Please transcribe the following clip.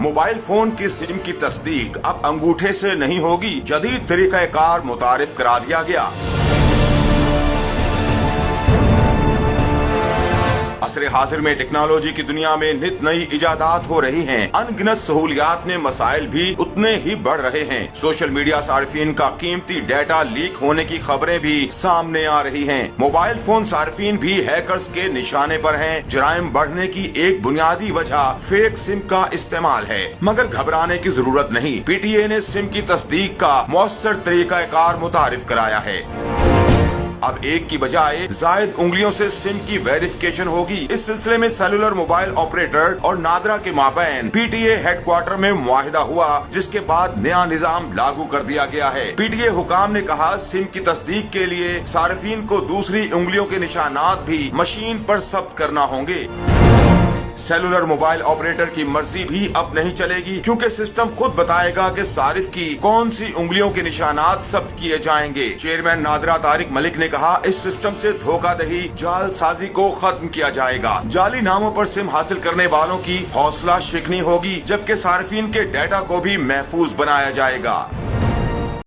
Mobile phone की SIM की तस्दीक अब अंगूठे से नहीं होगी, जदीद तरीक़ाकार मुतारिफ करा दिया गया। असरे हाजिर में टेक्नोलॉजी की दुनिया में नित नई इजादात हो रही हैं। अनगिनत सहूलियात में मसाइल भी उतने ही बढ़ रहे हैं। सोशल मीडिया सार्फिन का कीमती डेटा लीक होने की खबरें भी सामने आ रही हैं। मोबाइल फोन सार्फिन भी हैकर्स के निशाने पर हैं। जराइम बढ़ने की एक बुनियादी वजह फेक सिम का इस्तेमाल है, मगर घबराने की जरूरत नहीं। PTA ने सिम की तस्दीक का मौसर तरीक़ाकार मुतारिफ कराया है। अब एक की बजाय जायद उंगलियों से सिम की वेरिफिकेशन होगी। इस सिलसिले में सेलुलर मोबाइल ऑपरेटर और नादरा के माबैन PTA हेडक्वार्टर में मुआहिदा हुआ, जिसके बाद नया निजाम लागू कर दिया गया है। PTA हुकाम ने कहा, सिम की तस्दीक के लिए सार्फिन को दूसरी उंगलियों के निशानात भी मशीन पर सब्त करना होंगे। सेलुलर मोबाइल ऑपरेटर की मर्जी भी अब नहीं चलेगी, क्योंकि सिस्टम खुद बताएगा कि सारिफ की कौन सी उंगलियों के निशानात सब्त किए जाएंगे। चेयरमैन नादरा तारिक मलिक ने कहा, इस सिस्टम से धोखाधड़ी जालसाजी को खत्म किया जाएगा। जाली नामों पर सिम हासिल करने वालों की हौसला शिकनी होगी, जबकि सार्फिन के डेटा को भी महफूज बनाया जाएगा।